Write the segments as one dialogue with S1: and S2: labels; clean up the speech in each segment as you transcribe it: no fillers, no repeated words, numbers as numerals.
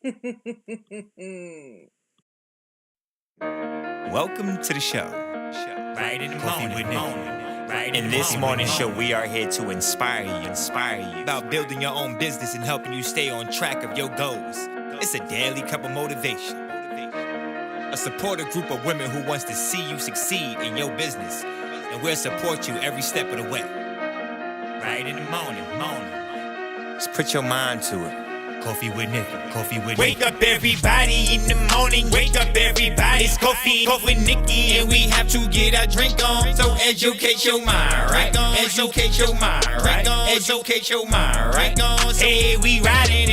S1: Welcome to the show.
S2: Right in the
S1: Coffee
S2: morning,
S1: with Nikki.
S2: Right
S1: In this morning show, we are here to inspire you about building your own business and helping you stay on track of your goals. It's a daily cup of motivation. A supportive group of women who wants to see you succeed in your business, and we'll support you every step of the way.
S2: Right in the morning.
S1: Just put your mind to it. Coffee with Nikki.
S2: Wake up everybody in the morning. Wake up everybody. It's coffee with Nikki, and we have to get our drink on. So educate your mind, right? Educate your mind, right? Educate your mind, right? Hey, we riding,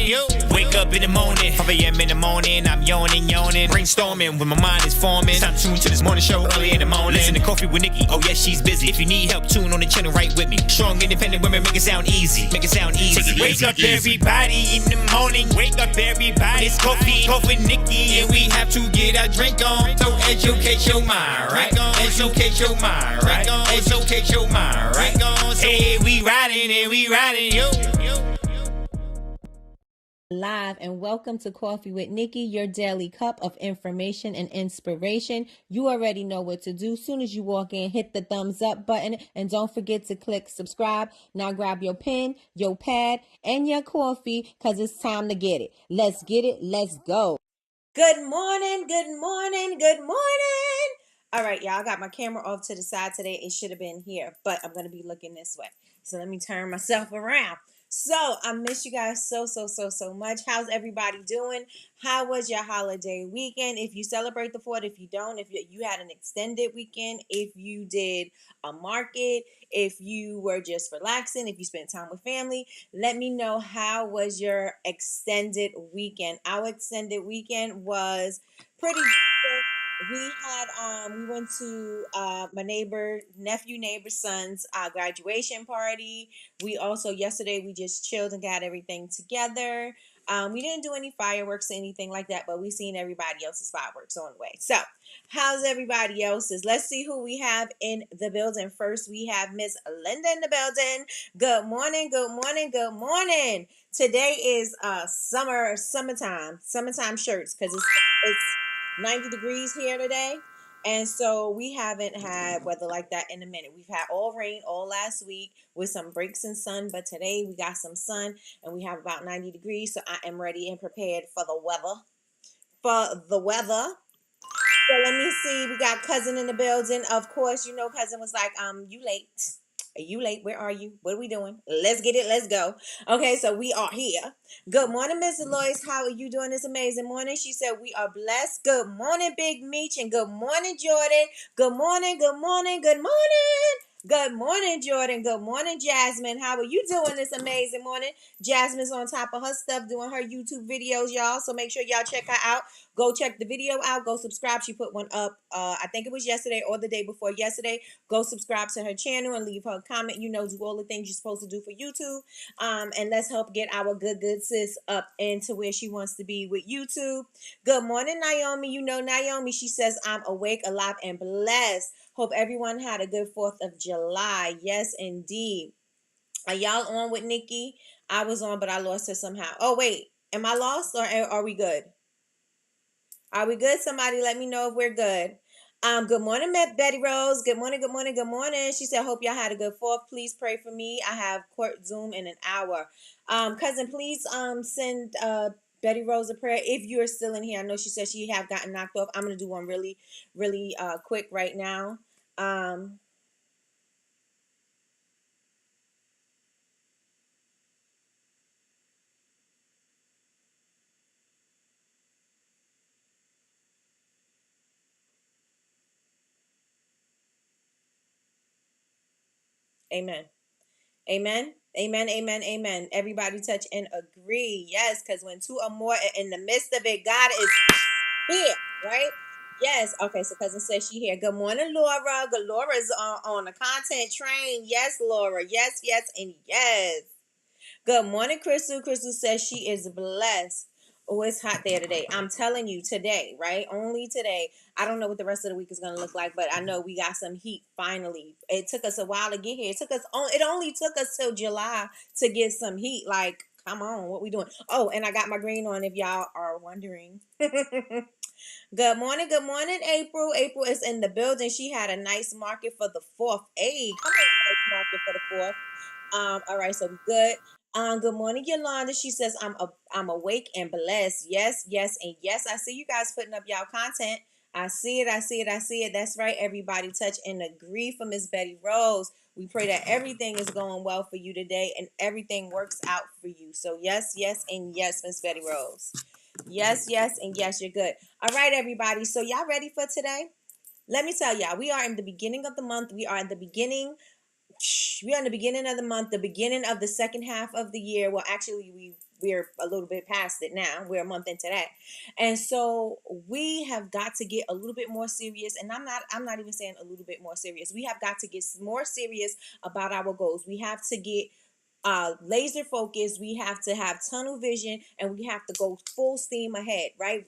S2: yo. Wake up in the morning, 5 a.m. in the morning. I'm yawning, brainstorming when my mind is forming. Time to tune to this morning show early in the morning. Listen to Coffee with Nikki. Oh yes, she's busy. If you need help, tune on the channel right with me. Strong, independent women, make it sound easy. Take it Wake up everybody in the morning. Wake up everybody. It's coffee with Nikki, and we have to get our drink on. So educate your mind, right? Educate your mind, right? Educate your mind, right? Hey, we riding, yo.
S3: Live and welcome to Coffee with Nikki, your daily cup of information and inspiration. You already know what to do. Soon as you walk in, hit the thumbs up button and don't forget to click subscribe. Now grab your pen, your pad, and your coffee because it's time to get it. Let's get it. Let's go. Good morning. All right, y'all, I got my camera off to the side today. It should have been here, but I'm going to be looking this way. So let me turn myself around. So I miss you guys so much. How's everybody doing? How was your holiday weekend? If you celebrate the 4th, if you don't, if you had an extended weekend, if you did a market, if you were just relaxing, if you spent time with family, let me know how was your extended weekend. Our extended weekend was pretty good. We went to my neighbor's son's graduation party. We also yesterday we just chilled and got everything together. We didn't do any fireworks or anything like that, but we seen everybody else's fireworks on the way. So how's everybody else's? Let's see who we have in the building. First, we have Miss Linda in the building. Good morning. Today is summertime shirts because it's 90 degrees here today. And so we haven't had weather like that in a minute. We've had all rain all last week with some breaks in sun, but today we got some sun and we have about 90 degrees. So I am ready and prepared for the weather. So let me see. We got Cousin in the building. Of course, Cousin was like, you late. You late. Where are you? What are we doing? Let's get it. Let's go. Okay, so we are here. Good morning, Mr. Lois. How are you doing this amazing morning? She said, we are blessed. Good morning, Big Meech. And good morning, Jordan. Good morning. Good morning, Jordan. Good morning, Jasmine. How are you doing this amazing morning? Jasmine's on top of her stuff doing her YouTube videos, y'all. So make sure y'all check her out. Go check the video out. Go subscribe. She put one up, I think it was yesterday or the day before yesterday. Go subscribe to her channel and leave her a comment. Do all the things you're supposed to do for YouTube. And let's help get our good sis up into where she wants to be with YouTube. Good morning, Naomi. Naomi, she says, I'm awake, alive, and blessed. Hope everyone had a good 4th of July. Yes, indeed. Are y'all on with Nikki? I was on, but I lost her somehow. Oh, wait. Am I lost or are we good? Are we good? Somebody let me know if we're good. Good morning, Betty Rose. Good morning. She said, hope y'all had a good 4th. Please pray for me. I have court Zoom in an hour. Cousin, please send Betty Rose a prayer if you're still in here. I know she said she have gotten knocked off. I'm going to do one really quick right now. Amen. Everybody touch and agree. Yes, because when two or more are in the midst of it, God is here, right? Yes. Okay, so cousin says she here. Good morning, Laura. Laura's on the content train. Yes, Laura. Yes, and yes. Good morning, Crystal. Crystal says she is blessed. Oh, it's hot there today. I'm telling you, today, right? Only today. I don't know what the rest of the week is going to look like, but I know we got some heat finally. It took us a while to get here. It only took us till July to get some heat. Like, Come on, what we doing? Oh, and I got my green on if y'all are wondering. Good morning, April. April is in the building. She had a nice market for the fourth. Hey, come on, nice market for the fourth. All right, so we good. Good morning, Yolanda. She says, I'm awake and blessed. Yes, yes, and yes. I see you guys putting up y'all content. I see it, I see it, I see it. That's right, everybody. Touch and agree for Miss Betty Rose. We pray that everything is going well for you today and everything works out for you. So yes, yes, and yes, Miss Betty Rose. Yes, yes, and yes, you're good. All right, everybody. So y'all ready for today? Let me tell y'all, we are in the beginning of the month. We are in the beginning of the month, the beginning of the second half of the year. Well, actually, we're a little bit past it now. We're a month into that, and so we have got to get a little bit more serious. And I'm not even saying a little bit more serious. We have got to get more serious about our goals. We have to get laser focus. We have to have tunnel vision, and we have to go full steam ahead, right?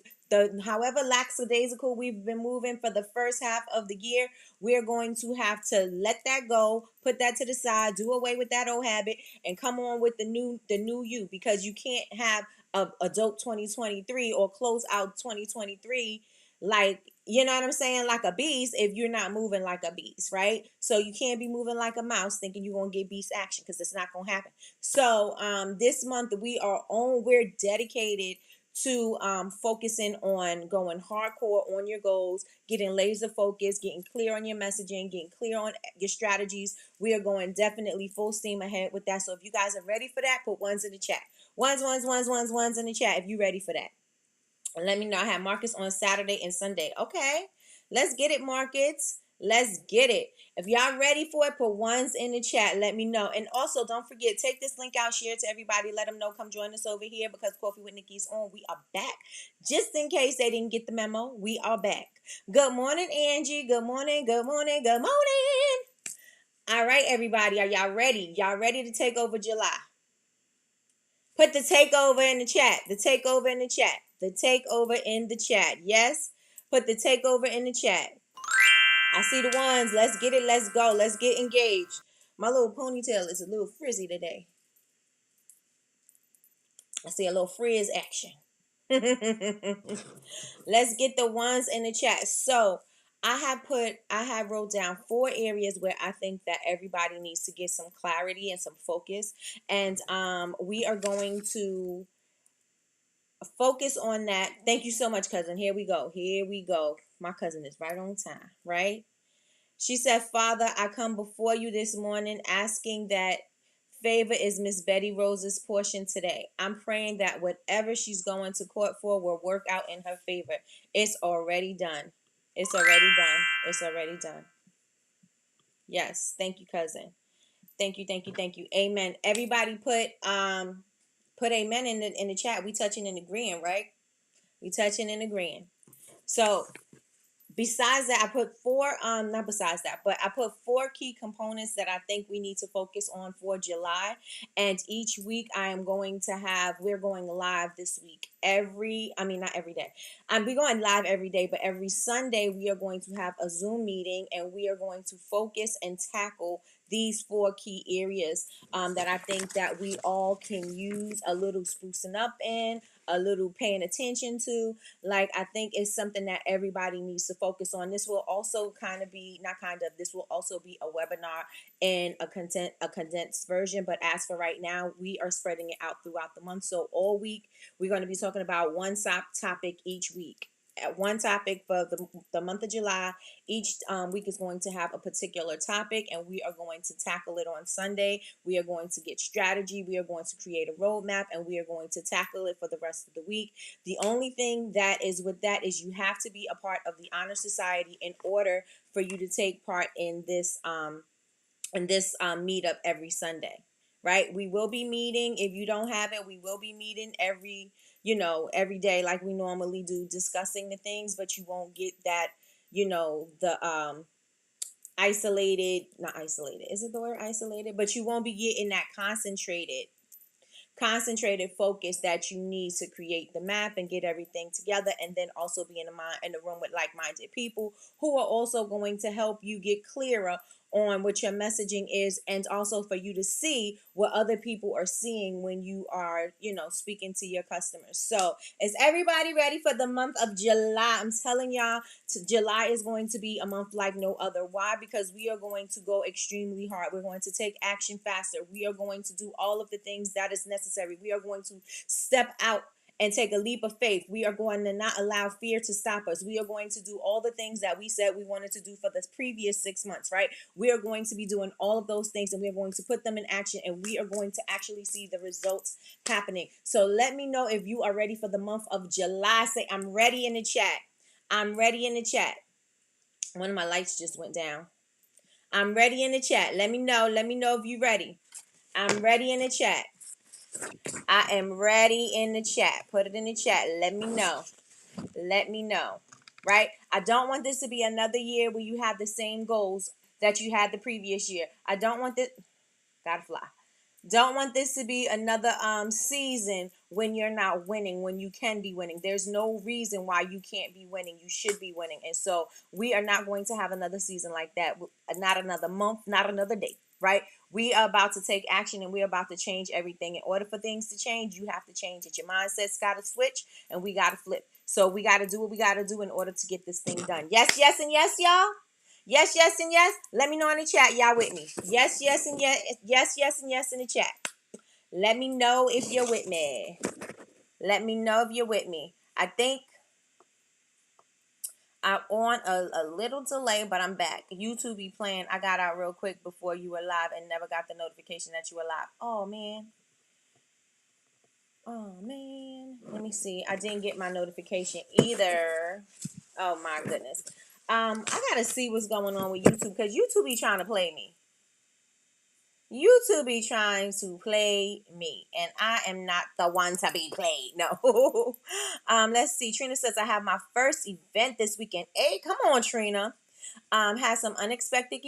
S3: However lackadaisical we've been moving for the first half of the year, we're going to have to let that go, put that to the side, do away with that old habit, and come on with the new you, because you can't have a dope 2023 or close out 2023 like, you know what I'm saying, like a beast if you're not moving like a beast, right? So you can't be moving like a mouse thinking you're gonna get beast action, because it's not gonna happen. So this month we're dedicated to focusing on going hardcore on your goals, getting laser focused, getting clear on your messaging, getting clear on your strategies. We are going definitely full steam ahead with that. So if you guys are ready for that, put ones in the chat. Ones in the chat if you're ready for that. And let me know. I have Marcus on Saturday and Sunday. Okay. Let's get it, Marcus. Let's get it. If y'all ready for it, put ones in the chat. Let me know. And also, don't forget, take this link out, share it to everybody. Let them know. Come join us over here, because Coffee with Nikkie's on. We are back. Just in case they didn't get the memo, we are back. Good morning, Angie. Good morning. Good morning. Good morning. All right, everybody. Are y'all ready? Y'all ready to take over July? Put the takeover in the chat. The takeover in the chat. The takeover in the chat. Yes? Put the takeover in the chat. I see the ones. Let's get it. Let's go. Let's get engaged. My little ponytail is a little frizzy today. I see a little frizz action. Let's get the ones in the chat. So I have wrote down 4 areas where I think that everybody needs to get some clarity and some focus. And we are going to focus on that. Thank you so much, cousin. Here we go. Here we go. My cousin is right on time, right? She said, Father, I come before you this morning asking that favor is Miss Betty Rose's portion today. I'm praying that whatever she's going to court for will work out in her favor. It's already done. It's already done. It's already done. Yes. Thank you, cousin. Thank you, thank you, thank you. Amen. Everybody put amen in the chat. We touching and agreeing, right? We touching and agreeing. So besides that, I put 4 not besides that, but I put 4 key components that I think we need to focus on for July. And each week we're going live this week. Not every day. We're going live every day, but every Sunday we are going to have a Zoom meeting, and we are going to focus and tackle these 4 key areas that I think that we all can use a little sprucing up in, a little paying attention to. Like, I think it's something that everybody needs to focus on. This will also this will also be a webinar in a condensed version. But as for right now, we are spreading it out throughout the month. So all week, we're going to be talking about one topic each week. At one topic for the month of July. Each week is going to have a particular topic, and we are going to tackle it on Sunday. We are going to get strategy. We are going to create a roadmap, and we are going to tackle it for the rest of the week. The only thing that is with that is you have to be a part of the Honor Society in order for you to take part in this meetup every Sunday. Right? We will be meeting. If you don't have it, we will be meeting every day like we normally do, discussing the things, but you won't get that, the not isolated. Is it the word isolated? But you won't be getting that concentrated focus that you need to create the map and get everything together, and then also be in the room with like-minded people who are also going to help you get clearer on what your messaging is, and also for you to see what other people are seeing when you are, speaking to your customers. So is everybody ready for the month of July? I'm telling y'all, July is going to be a month like no other. Why? Because we are going to go extremely hard. We're going to take action faster. We are going to do all of the things that is necessary. We are going to step out and take a leap of faith. We are going to not allow fear to stop us. We are going to do all the things that we said we wanted to do for the previous 6 months, right? We are going to be doing all of those things, and we are going to put them in action, and we are going to actually see the results happening. So let me know if you are ready for the month of July. Say, I'm ready in the chat. I'm ready in the chat. One of my lights just went down. I'm ready in the chat. Let me know. Let me know if you're ready. I'm ready in the chat. I am ready in the chat. Put it in the chat. Let me know. Let me know. Right? I don't want this to be another year where you have the same goals that you had the previous year. I don't want this. Gotta fly. Don't want this to be another season when you're not winning, when you can be winning. There's no reason why you can't be winning. You should be winning. And so we are not going to have another season like that. Not another month, not another day, right? We are about to take action, and we're about to change everything. In order for things to change, you have to change it. Your mindset's got to switch, and we got to flip. So we got to do what we got to do in order to get this thing done. Yes, yes, and yes, y'all. Yes, yes, and yes. Let me know in the chat. Y'all with me? Yes, yes, and yes. Yes, yes, and yes in the chat. Let me know if you're with me. Let me know if you're with me. I think I'm on a little delay, but I'm back. YouTube be playing. I got out real quick before you were live and never got the notification that you were live. Oh, man. Oh, man. Let me see. I didn't get my notification either. Oh, my goodness. I got to see what's going on with YouTube, because YouTube be trying to play me. YouTube be trying to play me, and I am not the one to be played. No. Let's see. Trina says, I have my first event this weekend. Hey, come on, Trina. Had some unexpected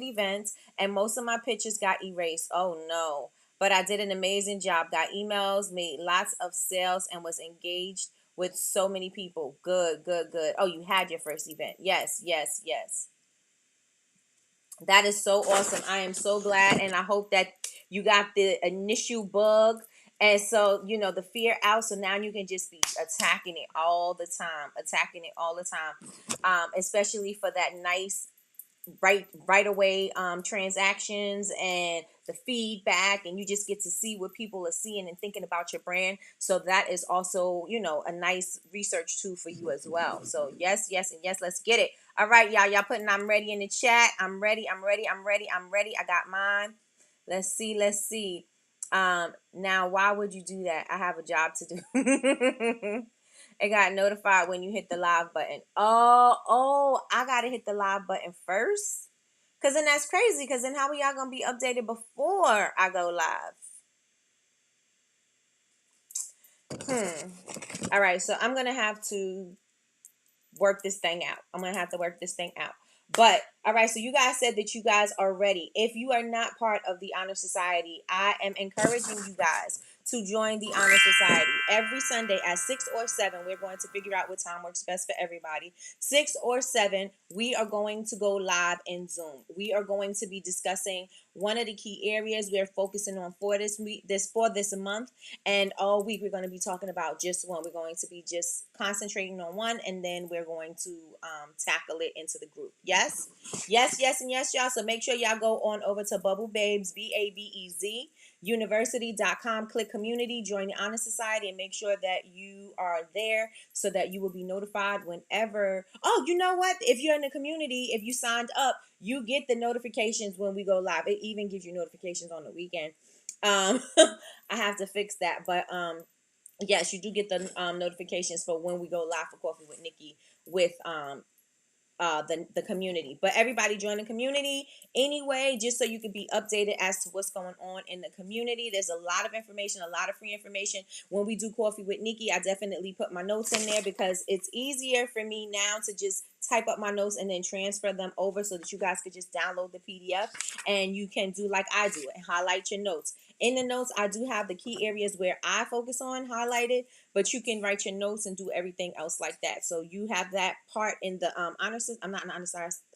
S3: events, and most of my pictures got erased. Oh no. But I did an amazing job. Got emails, made lots of sales, and was engaged with so many people. Good, good, good. Oh, you had your first event. Yes, yes, yes. That is so awesome. I am so glad, and I hope that you got the initial bug, and so the fear out. So now you can just be attacking it all the time, especially for that nice right away transactions and the feedback, and you just get to see what people are seeing and thinking about your brand. So that is also a nice research tool for you as well. So yes, yes, and yes. Let's get it. All right, y'all putting I'm ready in the chat. I'm ready. I got mine. Let's see. Now why would you do that? I have a job to do. It got notified when you hit the live button. Oh, I gotta hit the live button first. Cause then that's crazy. Cause then how are y'all gonna be updated before I go live? All right, so I'm gonna have to work this thing out. But all right, so you guys said that you guys are ready. If you are not part of the Honor Society, I am encouraging you guys to join the Honor Society. Every Sunday at 6 or 7, we're going to figure out what time works best for everybody. 6 or 7, we are going to go live in Zoom. We are going to be discussing one of the key areas we're focusing on for this month, and all week we're going to be talking about just one. We're going to be just concentrating on one, and then we're going to tackle it into the group. Yes, yes, yes, and yes, y'all. So make sure y'all go on over to Bubble Babes, BABEZ University.com, click community, join the Honor Society, and make sure that you are there so that you will be notified whenever. Oh, you know what? If you're in the community, if you signed up, you get the notifications when we go live. It even gives you notifications on the weekend. I have to fix that, but yes, you do get the notifications for when we go live for Coffee with Nikki with the community. But everybody join the community anyway, just so you can be updated as to what's going on in the community. There's a lot of information, a lot of free information. When we do Coffee with Nikki, I definitely put my notes in there because it's easier for me now to just type up my notes and then transfer them over so that you guys could just download the PDF and you can do like I do and highlight your notes. In the notes, I do have the key areas where I focus on highlighted, but you can write your notes and do everything else like that. So you have that part in the I'm not an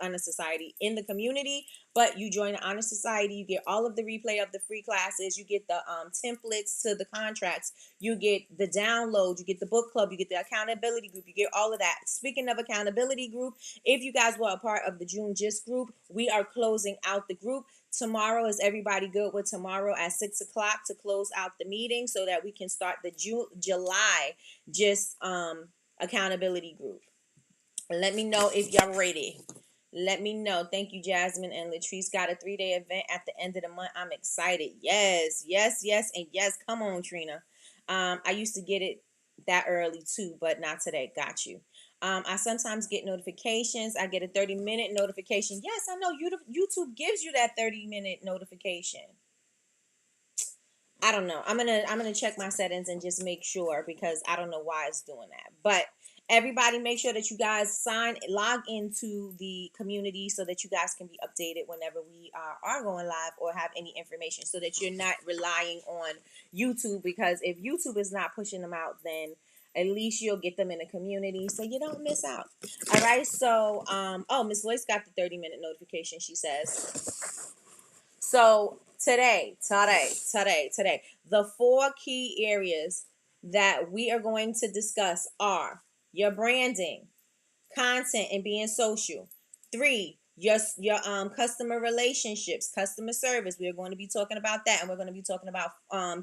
S3: honor society in the community, but you join the honor society. You get all of the replay of the free classes. You get the templates to the contracts. You get the download. You get the book club. You get the accountability group. You get all of that. Speaking of accountability group, if you guys were a part of the June Gist group, we are closing out the group. Tomorrow, is everybody good with tomorrow at 6 o'clock to close out the meeting so that we can start the July Gist accountability group? Let me know if y'all ready. Let me know. Thank you, Jasmine and Latrice. Got a 3-day event at the end of the month. I'm excited. Yes, yes, yes, and yes. Come on, Trina. I used to get it that early too, but not today. Got you. I sometimes get notifications. I get a 30-minute notification. Yes, I know YouTube gives you that 30-minute notification. I don't know. I'm gonna check my settings and just make sure because I don't know why it's doing that. But everybody, make sure that you guys log into the community so that you guys can be updated whenever we are going live or have any information, so that you're not relying on YouTube, because if YouTube is not pushing them out, then at least you'll get them in the community so you don't miss out. All right. So oh, Miss Loyce got the 30-minute notification, she says. So today, the 4 key areas that we are going to discuss are your branding, content, and being social. 3, your customer relationships, customer service. We're going to be talking about that, and we're going to be talking about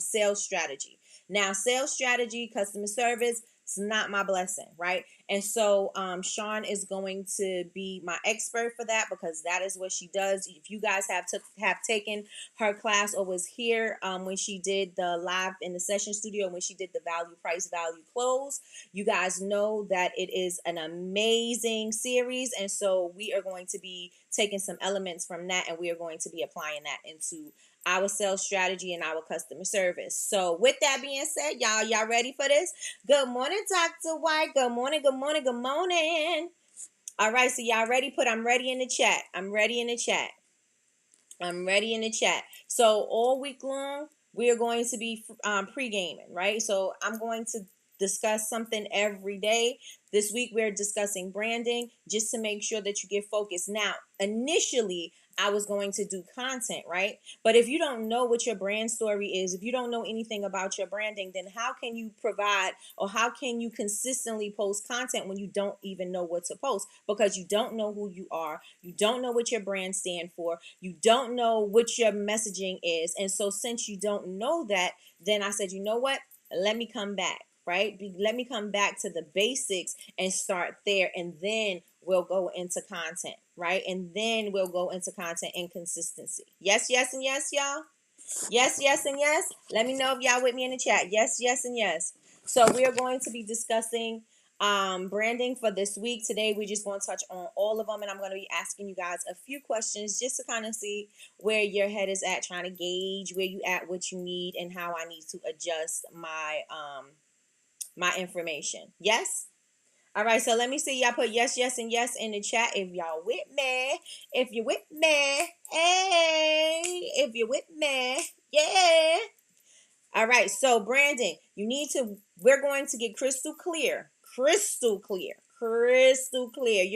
S3: sales strategy. Now, sales strategy, customer service, it's not my blessing, right? And so Sean is going to be my expert for that, because that is what she does. If you guys have taken her class or was here when she did the live in the session studio, when she did the value, price, value, close, you guys know that it is an amazing series. And so we are going to be taking some elements from that, and we are going to be applying that into our sales strategy and our customer service. So with that being said, y'all ready for this? Good morning, Dr. White. Good morning, good morning, good morning. All right, so y'all ready? Put I'm ready in the chat. I'm ready in the chat. I'm ready in the chat. So all week long, we are going to be pre-gaming, right? So I'm going to discuss something every day. This week, we're discussing branding, just to make sure that you get focused. Now, initially, I was going to do content, right? But if you don't know what your brand story is, if you don't know anything about your branding, then how can you provide, or how can you consistently post content when you don't even know what to post? Because you don't know who you are. You don't know what your brand stands for. You don't know what your messaging is. And so since you don't know that, then I said, you know what? Let me come back, right? Let me come back to the basics and start there. And then we'll go into content, right? And then we'll go into content and consistency. Yes, yes, and yes, y'all. Yes, yes, and yes. Let me know if y'all with me in the chat. Yes, yes, and yes. So we are going to be discussing branding for this week. Today, we just want to touch on all of them, and I'm going to be asking you guys a few questions just to kind of see where your head is at, trying to gauge where you at, what you need, and how I need to adjust my my information. Yes. All right, so let me see y'all put yes, yes, and yes in the chat if y'all with me. If you're with me, hey, if you're with me, yeah. All right, so branding, we're going to get crystal clear. You're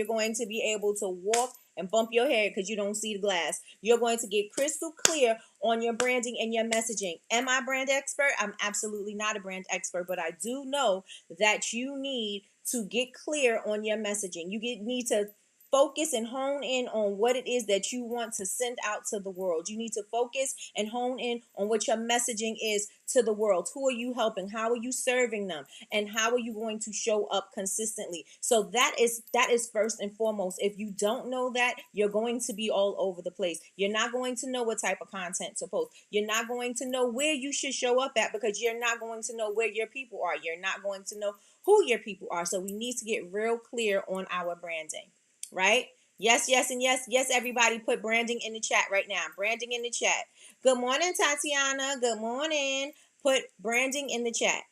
S3: going to be able to walk and bump your head because you don't see the glass. You're going to get crystal clear on your branding and your messaging. Am I a brand expert? I'm absolutely not a brand expert, but I do know that you need to get clear on your messaging. Need to focus and hone in on what it is that you want to send out to the world. You need to focus and hone in on what your messaging is to the world. Who are you helping? How are you serving them? And how are you going to show up consistently? So that is first and foremost. If you don't know that, you're going to be all over the place. You're not going to know what type of content to post. You're not going to know where you should show up at, because you're not going to know where your people are. You're not going to know who your people are. So we need to get real clear on our branding. Right? Yes, yes, and yes, yes, everybody put branding in the chat right now. Branding in the chat. Good morning, Tatiana. Good morning. Put branding in the chat.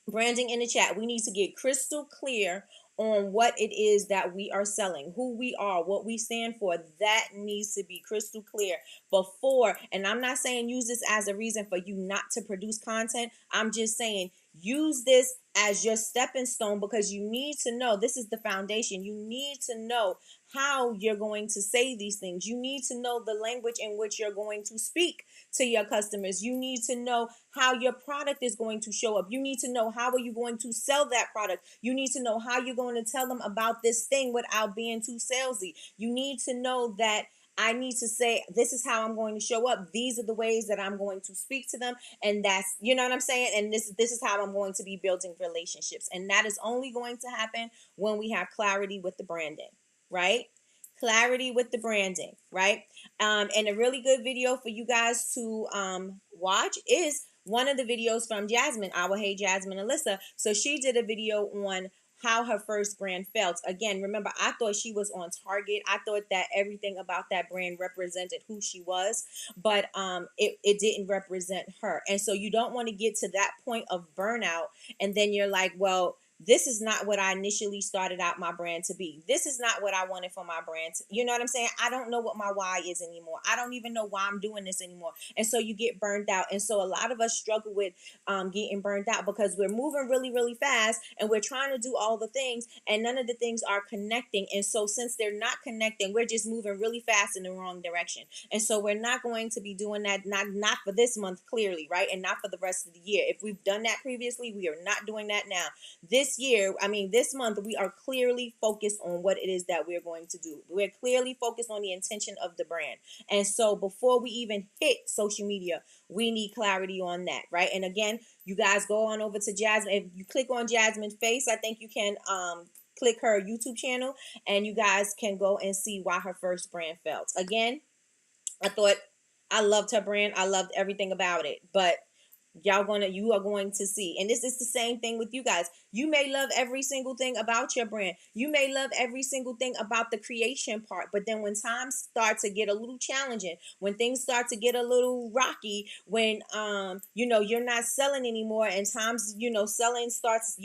S3: Branding in the chat. We need to get crystal clear on what it is that we are selling, who we are, what we stand for. That needs to be crystal clear before. And I'm not saying use this as a reason for you not to produce content. I'm just saying use this as your stepping stone, because you need to know this is the foundation. You need to know how you're going to say these things. You need to know the language in which you're going to speak to your customers. You need to know how your product is going to show up. You need to know how are you going to sell that product. You need to know how you're going to tell them about this thing without being too salesy. You need to know that I need to say, this is how I'm going to show up. These are the ways that I'm going to speak to them. And that's, you know what I'm saying? And this is how I'm going to be building relationships. And that is only going to happen when we have clarity with the branding, right? Clarity with the branding, right? And a really good video for you guys to watch is one of the videos from Jasmine, our Hey Jasmine Alyssa. So she did a video on how her first brand felt. Again, remember, I thought she was on target. I thought that everything about that brand represented who she was, but it didn't represent her. And so you don't want to get to that point of burnout and then you're like, well, this is not what I initially started out my brand to be. This is not what I wanted for my brand. You know what I'm saying? I don't know what my why is anymore. I don't even know why I'm doing this anymore. And so you get burned out. And so a lot of us struggle with getting burned out because we're moving really, really fast and we're trying to do all the things and none of the things are connecting. And so since they're not connecting, we're just moving really fast in the wrong direction. And so we're not going to be doing that, not for this month, clearly, right? And not for the rest of the year. If we've done that previously, we are not doing that now. This month, we are clearly focused on what it is that we're going to do. We're clearly focused on the intention of the brand. And so before we even hit social media, we need clarity on that, right? And again, you guys go on over to Jasmine. If you click on Jasmine's face, I think you can click her YouTube channel and you guys can go and see why her first brand felt. Again, I loved her brand. I loved everything about it. But you are going to see, and this is the same thing with you guys. You may love every single thing about your brand. You may love every single thing about the creation part, but then when times start to get a little challenging, when things start to get a little rocky, when you're not selling anymore and times your sales starts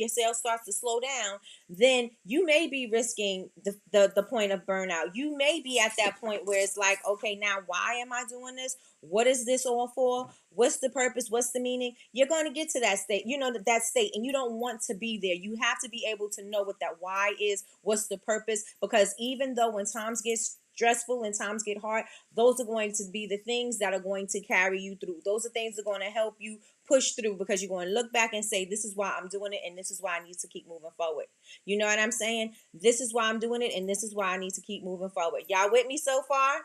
S3: to slow down, then you may be risking the point of burnout. You may be at that point where it's like, okay, now why am I doing this? What is this all for? What's the purpose? What's the meaning? You're going to get to that state, that state, and you don't want to be there. You have to be able to know what that why is, what's the purpose, because even though when times get stressful and times get hard, those are going to be the things that are going to carry you through. Those are things that are going to help you push through, because you're going to look back and say, this is why I'm doing it, and this is why I need to keep moving forward. You know what I'm saying? This is why I'm doing it, and this is why I need to keep moving forward. Y'all with me so far?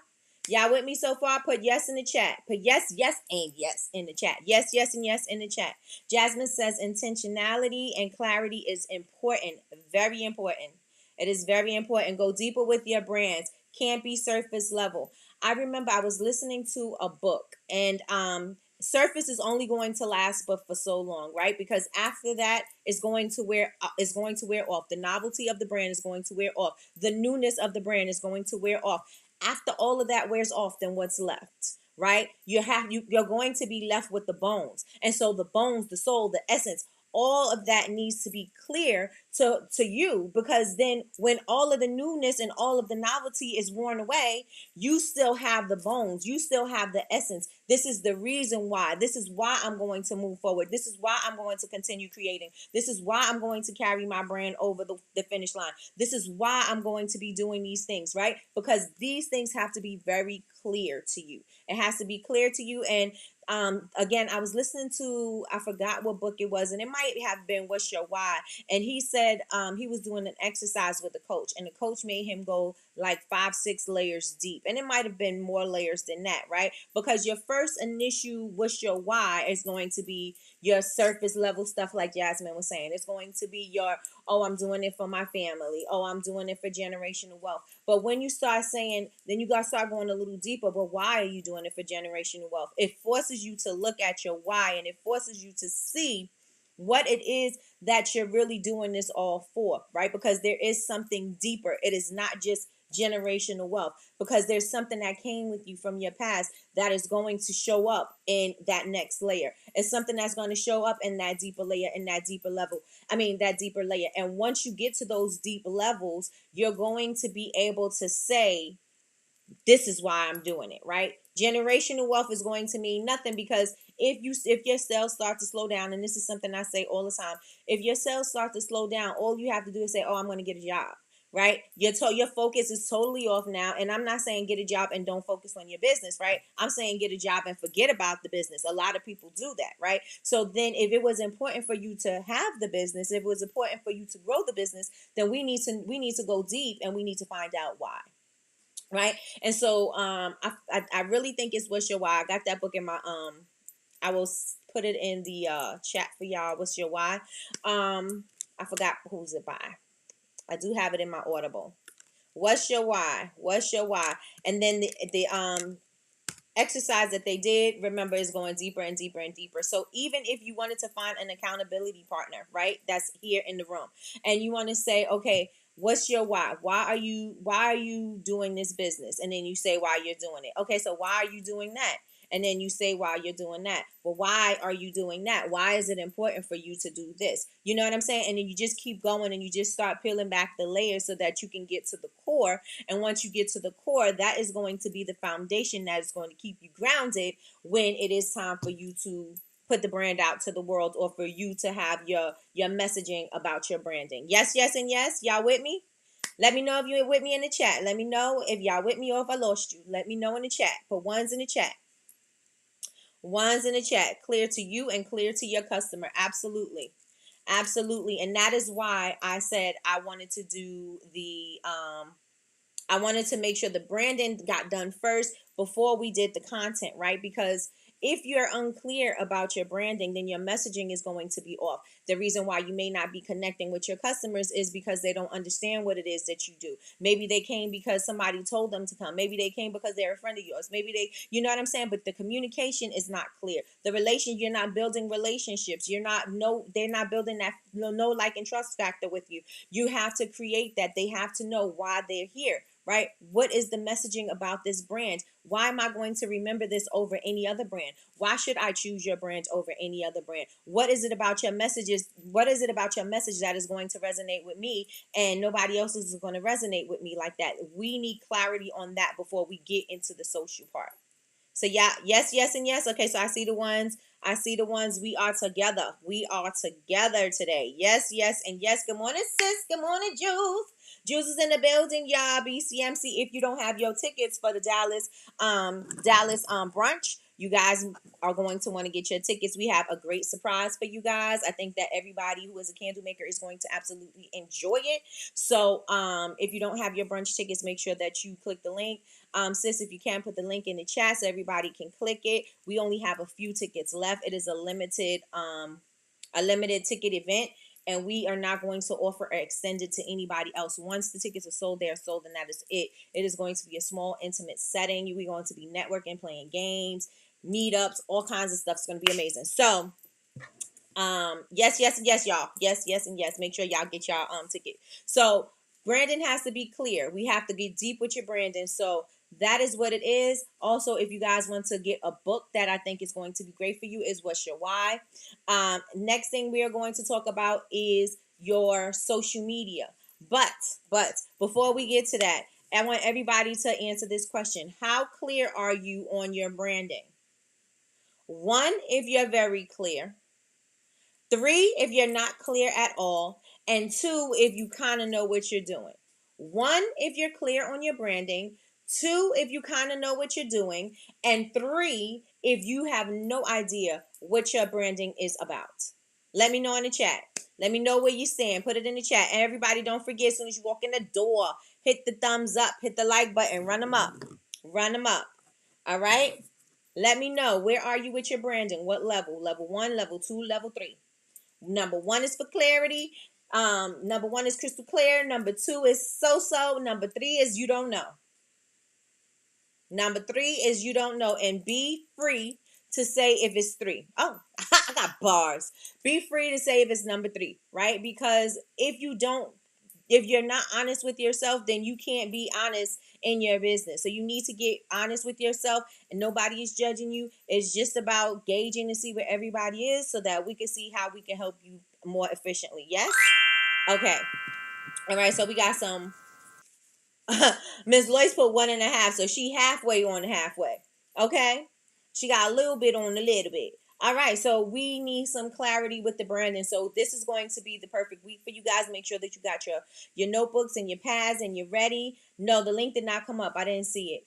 S3: Y'all with me so far? Put yes in the chat. Put yes, yes, and yes in the chat. Yes, yes, and yes in the chat. Jasmine says intentionality and clarity is important. Very important. It is very important. Go deeper with your brands. Can't be surface level. I remember I was listening to a book, and surface is only going to last but for so long, right? Because after that, it's going to wear off. The novelty of the brand is going to wear off. The newness of the brand is going to wear off. After all of that wears off, then what's left, right? You're going to be left with the bones. And so the bones, the soul, the essence, all of that needs to be clear to you, because then when all of the newness and all of the novelty is worn away, you still have the bones. You still have the essence. This is the reason why. This is why I'm going to move forward. This is why I'm going to continue creating. This is why I'm going to carry my brand over the finish line. This is why I'm going to be doing these things, right? Because these things have to be very clear to you. It has to be clear to you. And again, I was listening to, I forgot what book it was, and it might have been What's Your Why? And he said he was doing an exercise with a coach, and the coach made him go like 5-6 layers deep. And it might have been more layers than that, right? Because your first initial What's Your Why is going to be your surface level stuff, like Jasmine was saying. It's going to be your, oh, I'm doing it for my family. Oh, I'm doing it for generational wealth. But when you start saying, then you got to start going a little deeper. But why are you doing it for generational wealth? It forces you to look at your why, and it forces you to see what it is that you're really doing this all for, right? Because there is something deeper. It is not just generational wealth, because there's something that came with you from your past that is going to show up in that next layer. It's something that's going to show up in that deeper layer, in that deeper level. That deeper layer. And once you get to those deep levels, you're going to be able to say, this is why I'm doing it, right? Generational wealth is going to mean nothing, because if your sales start to slow down, and this is something I say all the time, if your sales start to slow down, all you have to do is say, "Oh, I'm going to get a job." Right? Your focus is totally off now, and I'm not saying get a job and don't focus on your business, right? I'm saying get a job and forget about the business. A lot of people do that, right? So then, if it was important for you to have the business, if it was important for you to grow the business, then we need to go deep, and we need to find out why. Right. And so I really think it's What's Your Why. I got that book in my I will put it in the chat for y'all. What's Your Why? I forgot who's it by. I do have it in my Audible. What's Your Why? What's Your Why? And then the exercise that they did, remember, is going deeper and deeper and deeper. So even if you wanted to find an accountability partner, right, that's here in the room, and you want to say, okay, what's your why? Why are you doing this business? And then you say why you're doing it. Okay, so why are you doing that? And then you say why you're doing that. But why are you doing that? Why is it important for you to do this? You know what I'm saying? And then you just keep going, and you just start peeling back the layers so that you can get to the core. And once you get to the core, that is going to be the foundation that is going to keep you grounded when it is time for you to put the brand out to the world, or for you to have your messaging about your branding. Yes, yes, and yes. Y'all with me? Let me know if you're with me in the chat. Let me know if y'all with me, or if I lost you. Let me know in the chat. Put ones in the chat. Ones in the chat. Clear to you and clear to your customer. Absolutely. Absolutely. And that is why I said I wanted to do I wanted to make sure the branding got done first before we did the content, right? Because if you're unclear about your branding, then your messaging is going to be off. The reason why you may not be connecting with your customers is because they don't understand what it is that you do. Maybe they came because somebody told them to come. Maybe they came because they're a friend of yours. Maybe you know what I'm saying? But the communication is not clear. You're not building relationships. They're not building that no like and trust factor with you. You have to create that. They have to know why they're here. Right? What is the messaging about this brand? Why am I going to remember this over any other brand? Why should I choose your brand over any other brand? What is it about your messages? What is it about your message that is going to resonate with me, and nobody else is going to resonate with me like that? We need clarity on that before we get into the social part. So yeah, yes, yes, and yes. Okay, so I see the ones. We are together. We are together today. Yes, yes, and yes. Good morning, sis. Good morning, Jules. Jules is in the building, y'all. BCMC. If you don't have your tickets for the Dallas brunch, you guys are going to want to get your tickets. We have a great surprise for you guys. I think that everybody who is a candle maker is going to absolutely enjoy it. So if you don't have your brunch tickets, make sure that you click the link. Sis, if you can, put the link in the chat so everybody can click it. We only have a few tickets left. It is a limited ticket event, and we are not going to offer or extend it to anybody else. Once the tickets are sold, they are sold, and that is it. It is going to be a small, intimate setting. We're going to be networking, playing games, meetups, all kinds of stuff. It's going to be amazing. So yes, yes, and yes, y'all. Yes, yes, and yes. Make sure y'all get y'all ticket. So branding has to be clear. We have to get deep with your branding. So that is what it is. Also, if you guys want to get a book that I think is going to be great for you, is What's Your Why. Next thing we are going to talk about is your social media. But before we get to that, I want everybody to answer this question. How clear are you on your branding? 1, if you're very clear. 3, if you're not clear at all. And 2, if you kind of know what you're doing. 1, if you're clear on your branding. 2, if you kind of know what you're doing. And 3, if you have no idea what your branding is about. Let me know in the chat. Let me know where you stand. Put it in the chat. And everybody, don't forget, as soon as you walk in the door, hit the thumbs up, hit the like button, run them up. Run them up. All right? Let me know. Where are you with your branding? What level? Level 1, level 2, level 3. Number 1 is for clarity. Number 1 is crystal clear. Number 2 is so-so. Number 3 is you don't know. Number 3 is you don't know. And be free to say if it's 3. Oh, I got bars. Be free to say if it's number 3, right? Because if you don't If you're not honest with yourself, then you can't be honest in your business. So you need to get honest with yourself, and nobody is judging you. It's just about gauging to see where everybody is so that we can see how we can help you more efficiently. Yes? Okay. All right. So we got some. Miss Lois put 1.5, so she halfway on the halfway. Okay, she got a little bit on a little bit. All right, so we need some clarity with the branding. So this is going to be the perfect week for you guys. Make sure that you got your notebooks and your pads and you're ready. No, the link did not come up. I didn't see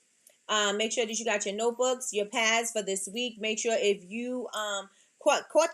S3: it. Make sure that you got your notebooks, your pads for this week. Make sure if you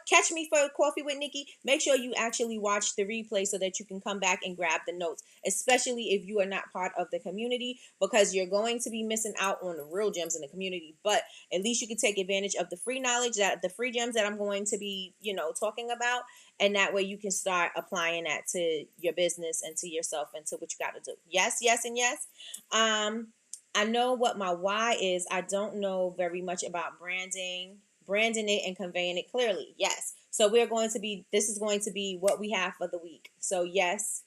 S3: catch me for Coffee with Nikki, make sure you actually watch the replay so that you can come back and grab the notes, especially if you are not part of the community, because you're going to be missing out on the real gems in the community. But at least you can take advantage of the free knowledge, that the free gems that I'm going to be, talking about, and that way you can start applying that to your business and to yourself and to what you got to do. Yes, yes, and yes. I know what my why is. I don't know very much about branding it and conveying it clearly. Yes. So this is going to be what we have for the week. So yes,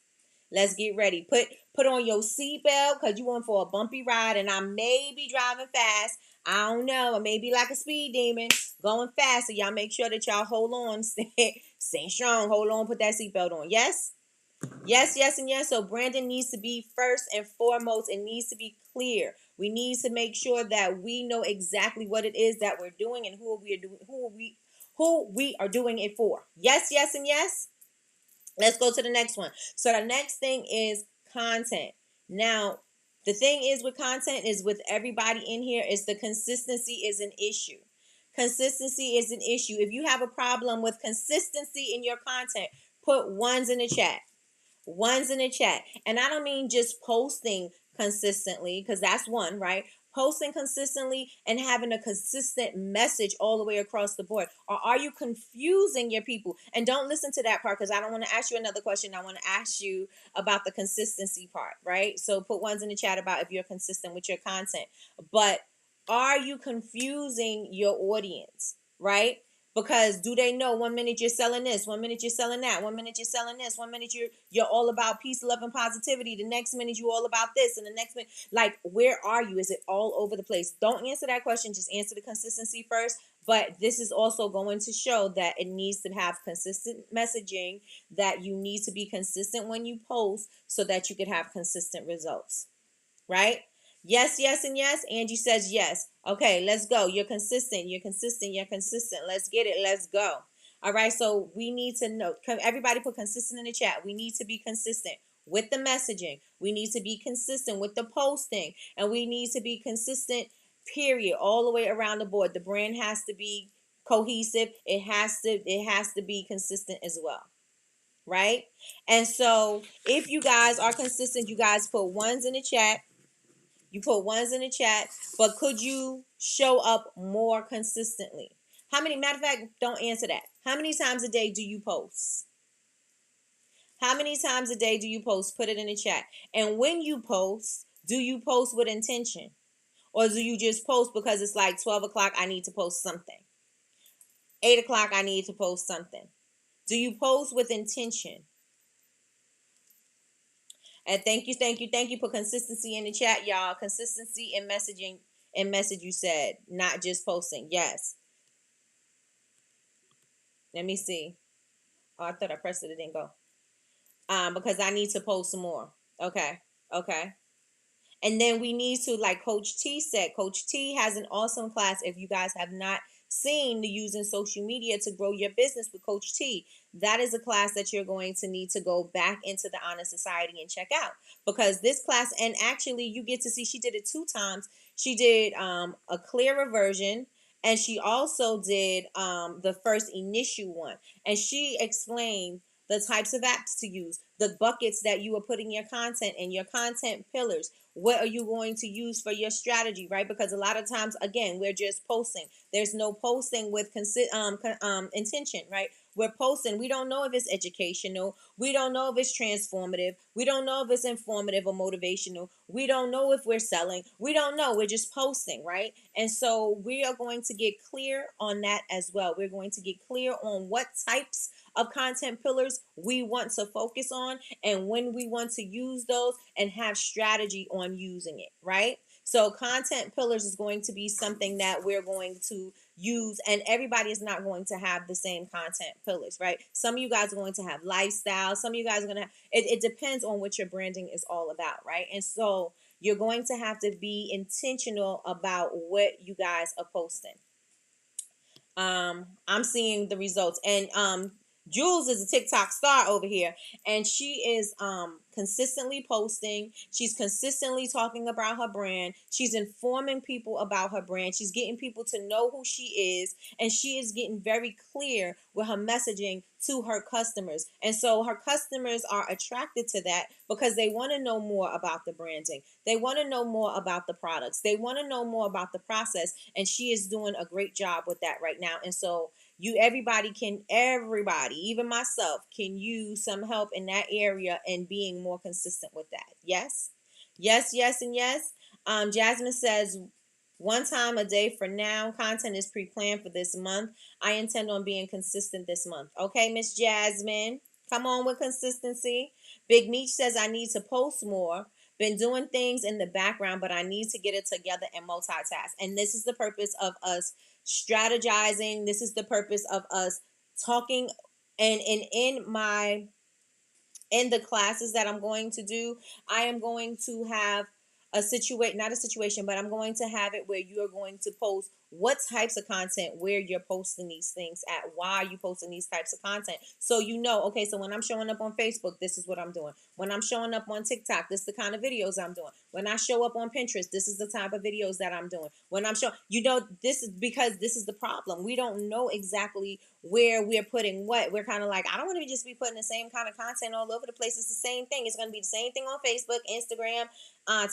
S3: let's get ready. Put on your seatbelt because you want for a bumpy ride, and I may be driving fast. I don't know. I may be like a speed demon going fast. So y'all make sure that y'all hold on, stay strong, hold on, put that seatbelt on. Yes? Yes, yes, and yes. So branding needs to be first and foremost. It needs to be clear. We need to make sure that we know exactly what it is that we're doing and who we are doing it for. Yes, yes, and yes. Let's go to the next one. So the next thing is content. Now, the thing is with content is with everybody in here is the consistency is an issue. Consistency is an issue. If you have a problem with consistency in your content, put ones in the chat. One's in the chat. And I don't mean just posting consistently, because that's one, right? Posting consistently and having a consistent message all the way across the board. Or are you confusing your people? And don't listen to that part, because I don't want to ask you another question. I want to ask you about the consistency part, right? So put ones in the chat about if you're consistent with your content. But are you confusing your audience, right? Because do they know 1 minute you're selling this, 1 minute you're selling that, 1 minute you're selling this, 1 minute you're all about peace, love, and positivity, the next minute you're all about this, and the next minute, like, where are you? Is it all over the place? Don't answer that question. Just answer the consistency first. But this is also going to show that it needs to have consistent messaging, that you need to be consistent when you post so that you could have consistent results, right? Yes, yes, and yes. Angie says yes. Okay, let's go. You're consistent. You're consistent. You're consistent. Let's get it. Let's go. All right, so we need to know. Everybody put consistent in the chat. We need to be consistent with the messaging. We need to be consistent with the posting. And we need to be consistent, period, all the way around the board. The brand has to be cohesive. It has to be consistent as well. Right? And so if you guys are consistent, you guys put ones in the chat. You put ones in the chat, but could you show up more consistently? Matter of fact, don't answer that. How many times a day do you post? How many times a day do you post? Put it in the chat. And when you post, do you post with intention? Or do you just post because it's like 12 o'clock, I need to post something? 8 o'clock, I need to post something. Do you post with intention? And thank you for consistency in the chat, y'all. Consistency in messaging and message, you said, not just posting. Yes. Let me see. Oh, I thought I pressed it. It didn't go. Because I need to post some more. Okay. And then we need to, like Coach T said, Coach T has an awesome class. If you guys have not seen the using social media to grow your business with Coach T, that is a class that you're going to need to go back into the Honor Society and check out, because this class, and actually you get to see, she did it 2 times. She did a clearer version, and she also did the first initial one, and she explained the types of apps to use, the buckets that you are putting your content in, your content pillars. What are you going to use for your strategy, right? Because a lot of times, again, we're just posting. There's no posting with intention, right? We're posting. We don't know if it's educational. We don't know if it's transformative. We don't know if it's informative or motivational. We don't know if we're selling. We don't know. We're just posting, right? And so we are going to get clear on that as well. We're going to get clear on what types of content pillars we want to focus on and when we want to use those and have strategy on using it, right? So content pillars is going to be something that we're going to use, and everybody is not going to have the same content pillars, right? Some of you guys are going to have lifestyle. Some of you guys are going to have, it depends on what your branding is all about, right? And so you're going to have to be intentional about what you guys are posting. I'm seeing the results, and Jules is a TikTok star over here, and she is consistently posting. She's consistently talking about her brand. She's informing people about her brand. She's getting people to know who she is, and she is getting very clear with her messaging to her customers. And so her customers are attracted to that because they want to know more about the branding. They want to know more about the products. They want to know more about the process, and she is doing a great job with that right now. And so everybody, even myself, can use some help in that area and being more consistent with that. Yes, yes, yes, and yes. Jasmine says, one time a day for now. Content is pre-planned for this month. I intend on being consistent this month. Okay, Miss Jasmine, come on with consistency. Big Meech says, I need to post more. Been doing things in the background, but I need to get it together and multitask. And this is the purpose of us strategizing. This is the purpose of us talking. And in the classes that I'm going to do, I am going to have not a situation, but I'm going to have it where you are going to post what types of content, where you're posting these things at, why are you posting these types of content. So you know, okay, so when I'm showing up on Facebook, this is what I'm doing. When I'm showing up on TikTok, this is the kind of videos I'm doing. When I show up on Pinterest, this is the type of videos that I'm doing. When I'm showing, this is because this is the problem. We don't know exactly where we're putting what. We're kind of like, I don't want to just be putting the same kind of content all over the place. It's the same thing. It's going to be the same thing on Facebook, Instagram,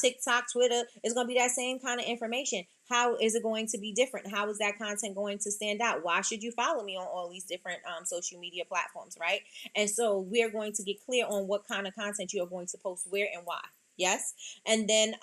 S3: TikTok, Twitter. It's going to be that same kind of information. How is it going to be different? How is that content going to stand out? Why should you follow me on all these different social media platforms, right? And so we're going to get clear on what kind of content you are going to post where and why. Yes. And then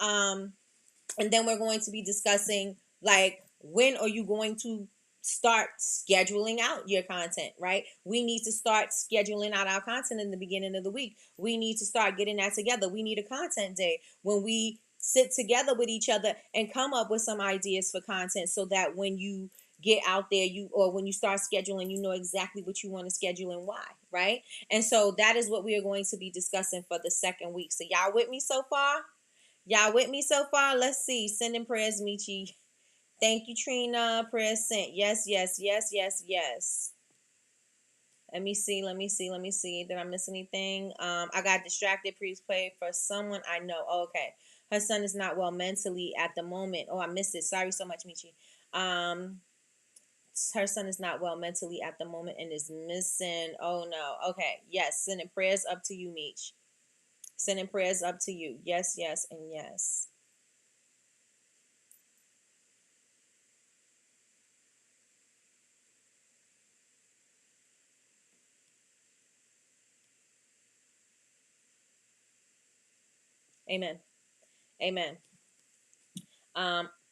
S3: we're going to be discussing, like, when are you going to start scheduling out your content, right? We need to start scheduling out our content in the beginning of the week. We need to start getting that together. We need a content day when we sit together with each other and come up with some ideas for content, so that when you get out there, when you start scheduling, you know exactly what you want to schedule and why, right? And so that is what we are going to be discussing for the second week. So y'all with me so far? Y'all with me so far? Let's see. Sending prayers, Michi. Thank you, Trina. Prayers sent. Yes, yes, yes, yes, yes. Let me see. Did I miss anything? I got distracted. Please play for someone I know. Oh, okay. Her son is not well mentally at the moment. Oh, I missed it. Sorry so much, Michi. Her son is not well mentally at the moment and is missing. Oh, no. Okay. Yes. Sending prayers up to you, Meech. Sending prayers up to you. Yes, yes, and yes. Amen. Amen.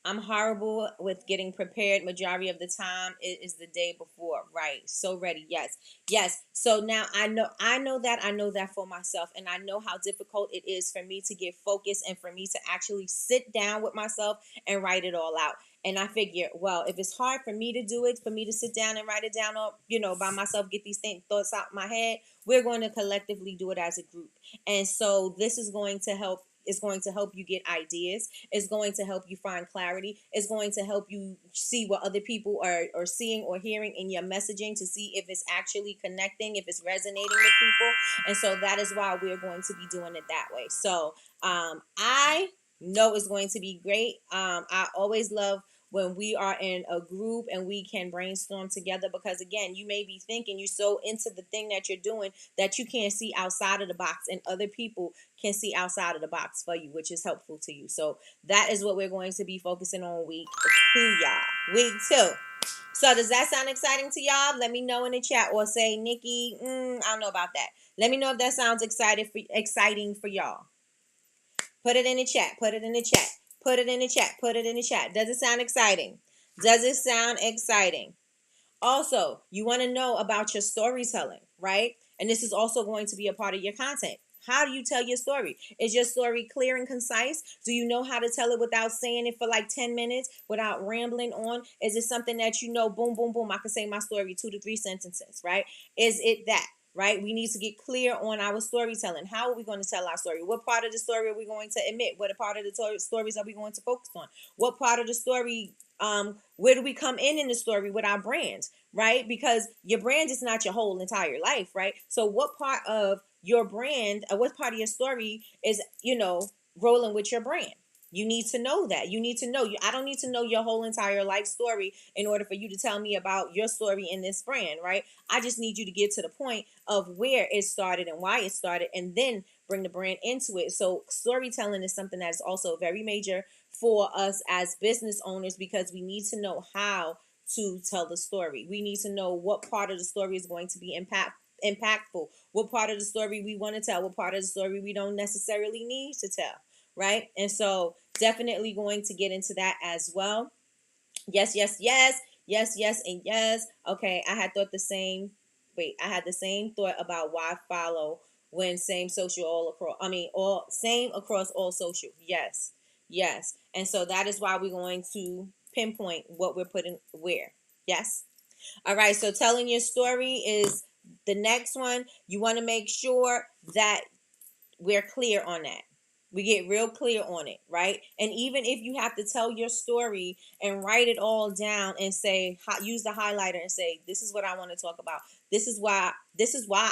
S3: I'm horrible with getting prepared. Majority of the time it is the day before. Right. So ready. Yes. Yes. So now I know that for myself, and I know how difficult it is for me to get focused and for me to actually sit down with myself and write it all out. And I figure, well, if it's hard for me to do it, for me to sit down and write it down, or, by myself, get these thoughts out my head, we're going to collectively do it as a group. And so this is going to help. It's going to help you get ideas. It's going to help you find clarity. It's going to help you see what other people are seeing or hearing in your messaging, to see if it's actually connecting, if it's resonating with people. And so that is why we're going to be doing it that way. So I know it's going to be great. I always love when we are in a group and we can brainstorm together, because again, you may be thinking you're so into the thing that you're doing that you can't see outside of the box, and other people can see outside of the box for you, which is helpful to you. So that is what we're going to be focusing on week 2, y'all. Week 2. So does that sound exciting to y'all? Let me know in the chat, or say, Nikki, I don't know about that. Let me know if that sounds exciting for y'all. Put it in the chat. Put it in the chat. Put it in the chat. Put it in the chat. Does it sound exciting? Does it sound exciting? Also, you want to know about your storytelling, right? And this is also going to be a part of your content. How do you tell your story? Is your story clear and concise? Do you know how to tell it without saying it for like 10 minutes, without rambling on? Is it something that you know, boom, boom, boom, I can say my story 2 to 3 sentences, right? Is it that? Right? We need to get clear on our storytelling. How are we going to tell our story? What part of the story are we going to admit? What part of the stories are we going to focus on? What part of the story, where do we come in the story with our brands, right? Because your brand is not your whole entire life, right? So what part of your brand, or what part of your story is, rolling with your brand? You need to know that. You need to know. I don't need to know your whole entire life story in order for you to tell me about your story in this brand, right? I just need you to get to the point of where it started and why it started, and then bring the brand into it. So storytelling is something that is also very major for us as business owners, because we need to know how to tell the story. We need to know what part of the story is going to be impactful, what part of the story we want to tell, what part of the story we don't necessarily need to tell, right? And so definitely going to get into that as well. Yes, yes, yes, yes, yes, and yes. Okay, I had thought the same. Wait, I had the same thought about why follow when same social all across. I mean, all same across all social. Yes, yes, and so that is why we're going to pinpoint what we're putting where. Yes. All right. So telling your story is the next one. You want to make sure that we're clear on that. We get real clear on it, right? And even if you have to tell your story and write it all down and say, use the highlighter and say, this is what I want to talk about. This is why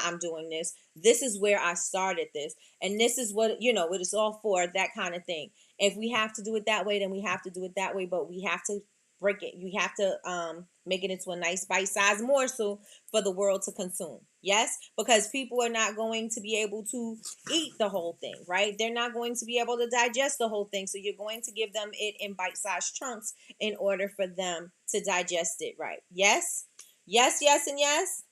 S3: I'm doing this. This is where I started this. And this is what it's all for, that kind of thing. If we have to do it that way, then we have to do it that way, but we have to break it. You have to make it into a nice bite-sized morsel for the world to consume. Yes, because people are not going to be able to eat the whole thing, right? They're not going to be able to digest the whole thing. So you're going to give them it in bite-sized chunks in order for them to digest it right. Yes, yes, yes, and yes.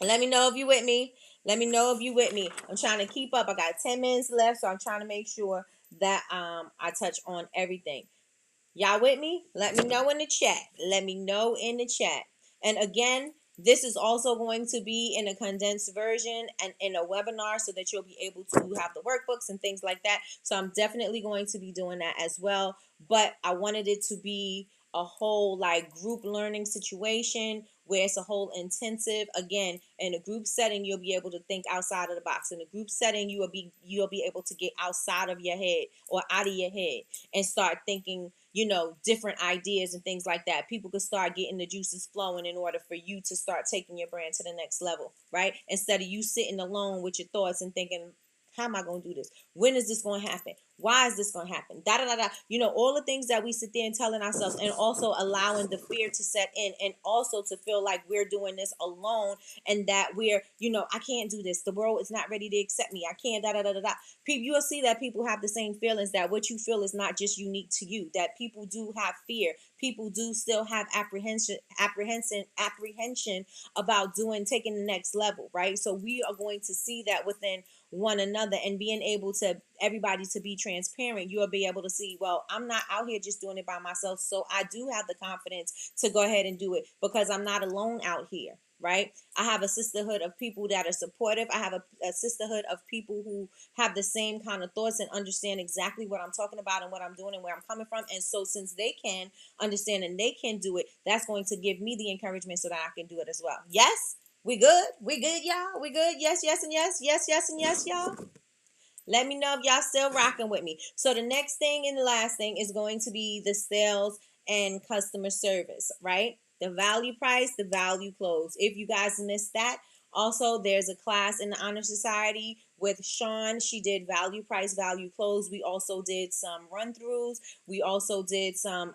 S3: Let me know if you with me. Let me know if you with me. I'm trying to keep up. I got 10 minutes left, so I'm trying to make sure that I touch on everything. Y'all with me? Let me know in the chat. Let me know in the chat. And again, this is also going to be in a condensed version and in a webinar so that you'll be able to have the workbooks and things like that. So I'm definitely going to be doing that as well. But I wanted it to be a whole like group learning situation where it's a whole intensive. Again, in a group setting, you'll be able to think outside of the box. In a group setting, you'll be able to get outside of your head or out of your head and start thinking, different ideas and things like that. People could start getting the juices flowing in order for you to start taking your brand to the next level, right? Instead of you sitting alone with your thoughts and thinking, how am I going to do this? When is this going to happen? Why is this going to happen? Da da da da. All the things that we sit there and telling ourselves, and also allowing the fear to set in, and also to feel like we're doing this alone, and that we're, I can't do this. The world is not ready to accept me. I can't. Da da da da da. People, you'll see that people have the same feelings. That what you feel is not just unique to you. That people do have fear. People do still have apprehension about taking the next level, right? So we are going to see that within one another, and being able to everybody to be transparent. You'll be able to see, well, I'm not out here just doing it by myself, so I do have the confidence to go ahead and do it because I'm not alone out here, right? I have a sisterhood of people that are supportive. I have a sisterhood of people who have the same kind of thoughts and understand exactly what I'm talking about and what I'm doing and where I'm coming from. And so since they can understand and they can do it, that's going to give me the encouragement so that I can do it as well. Yes? We good? We good, y'all? We good? Yes, yes, and yes. Yes, yes, and yes, y'all. Let me know if y'all still rocking with me. So the next thing and the last thing is going to be the sales and customer service, right? The value price, the value close. If you guys missed that, also there's a class in the Honor Society with Sean. She did value price, value close. We also did some run-throughs. We also did some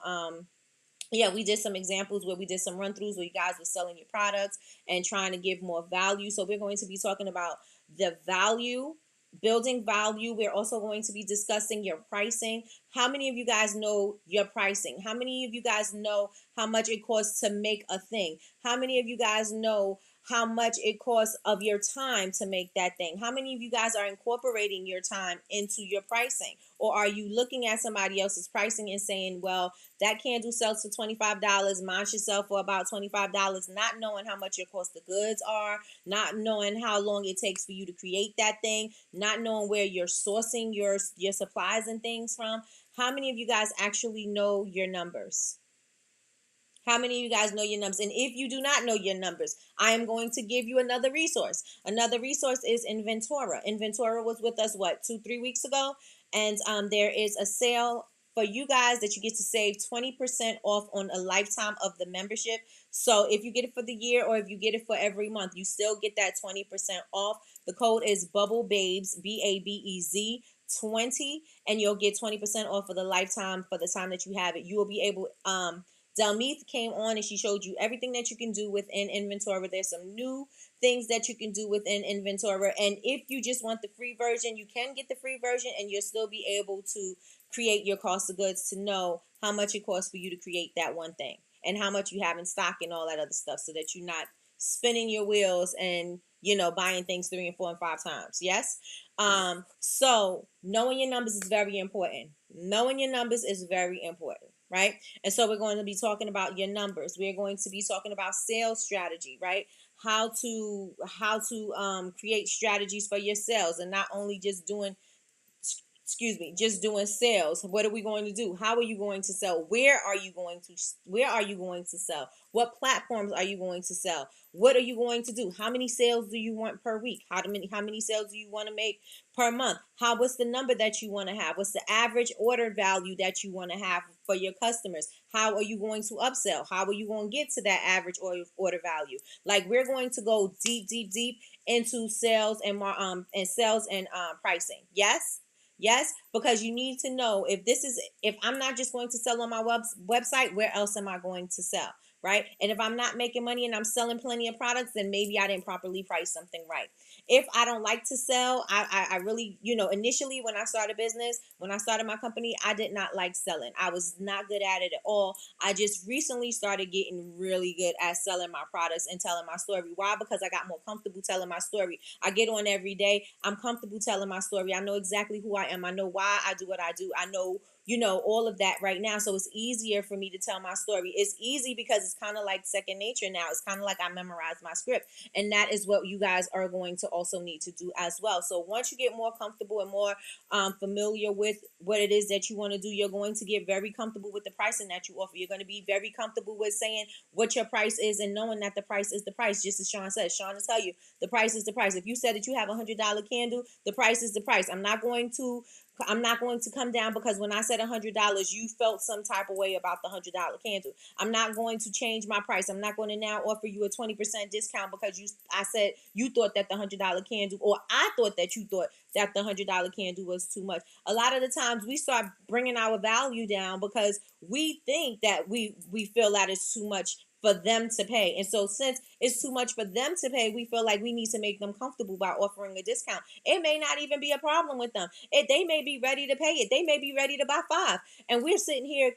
S3: we did some examples where we did some run-throughs where you guys were selling your products and trying to give more value. So we're going to be talking about the value, building value. We're also going to be discussing your pricing. How many of you guys know your pricing? How many of you guys know how much it costs to make a thing? How many of you guys know how much it costs of your time to make that thing. How many of you guys are incorporating your time into your pricing? Or are you looking at somebody else's pricing and saying, well, that candle sells for $25, mine should sell for about $25, not knowing how much your cost of goods are, not knowing how long it takes for you to create that thing, not knowing where you're sourcing your supplies and things from? How many of you guys actually know your numbers? How many of you guys know your numbers? And if you do not know your numbers, I am going to give you another resource. Another resource is Inventora. Inventora was with us, 2-3 weeks ago? And there is a sale for you guys that you get to save 20% off on a lifetime of the membership. So if you get it for the year or if you get it for every month, you still get that 20% off. The code is BubbleBabes, BABEZ 20, and you'll get 20% off for the lifetime for the time that you have it. You will be able Delmeeth came on and she showed you everything that you can do within Inventora. There's some new things that you can do within Inventora. And if you just want the free version, you can get the free version and you'll still be able to create your cost of goods to know how much it costs for you to create that one thing and how much you have in stock and all that other stuff, so that you're not spinning your wheels and, buying things 3 and 4 and 5 times. Yes. So knowing your numbers is very important. Knowing your numbers is very important, right? And so we're going to be talking about your numbers. We're going to be talking about sales strategy, right? How to create strategies for your sales, and not only just doing sales. What are we going to do? How are you going to sell? Where are you going to sell? What platforms are you going to sell? What are you going to do? How many sales do you want per week? How many sales do you want to make per month? What's the number that you want to have? What's the average order value that you want to have for your customers? How are you going to upsell? How are you going to get to that average order value? Like, we're going to go deep into sales and pricing. Yes, because you need to know if I'm not just going to sell on my website, where else am I going to sell, right? And if I'm not making money and I'm selling plenty of products, then maybe I didn't properly price something right. If I don't like to sell, I really, initially when I started my company, I did not like selling. I was not good at it at all. I just recently started getting really good at selling my products and telling my story. Why? Because I got more comfortable telling my story. I get on every day. I'm comfortable telling my story. I know exactly who I am. I know why I do what I do. I know, all of that right now. So it's easier for me to tell my story. It's easy because it's kind of like second nature now. It's kind of like I memorized my script. And that is what you guys are going to also need to do as well. So once you get more comfortable and more familiar with what it is that you want to do, you're going to get very comfortable with the pricing that you offer. You're going to be very comfortable with saying what your price is and knowing that the price is the price. Just as Sean said, Sean will tell you the price is the price. If you said that you have $100 candle, the price is the price. I'm not going to come down because when I said $100, you felt some type of way about the $100 candle. I'm not going to change my price. I'm not going to now offer you a 20% discount because I said you thought that the $100 candle, or I thought that you thought that the $100 candle was too much. A lot of the times we start bringing our value down because we think that we feel that it's too much for them to pay. And so since it's too much for them to pay, we feel like we need to make them comfortable by offering a discount. It may not even be a problem with them. They may be ready to pay it. They may be ready to buy 5. And we're sitting here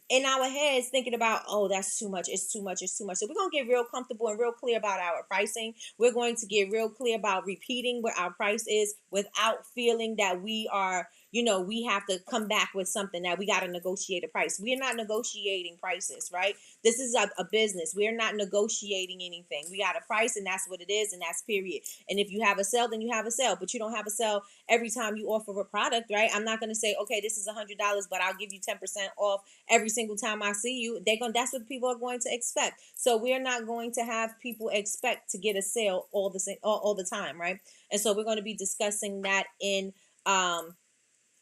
S3: in our heads thinking about, oh, that's too much. It's too much. So we're going to get real comfortable and real clear about our pricing. We're going to get real clear about repeating what our price is without feeling that we are, we have to come back with something that we got to negotiate a price. We're not negotiating prices, right? This is a business. We're not negotiating anything. We got a price and that's what it is, and that's period. And if you have a sale, then you have a sale, but you don't have a sale every time you offer a product, right? I'm not going to say, okay, this is $100, but I'll give you 10% off every single time I see you. That's what people are going to expect. So we're not going to have people expect to get a sale all the time, right? And so we're going to be discussing that in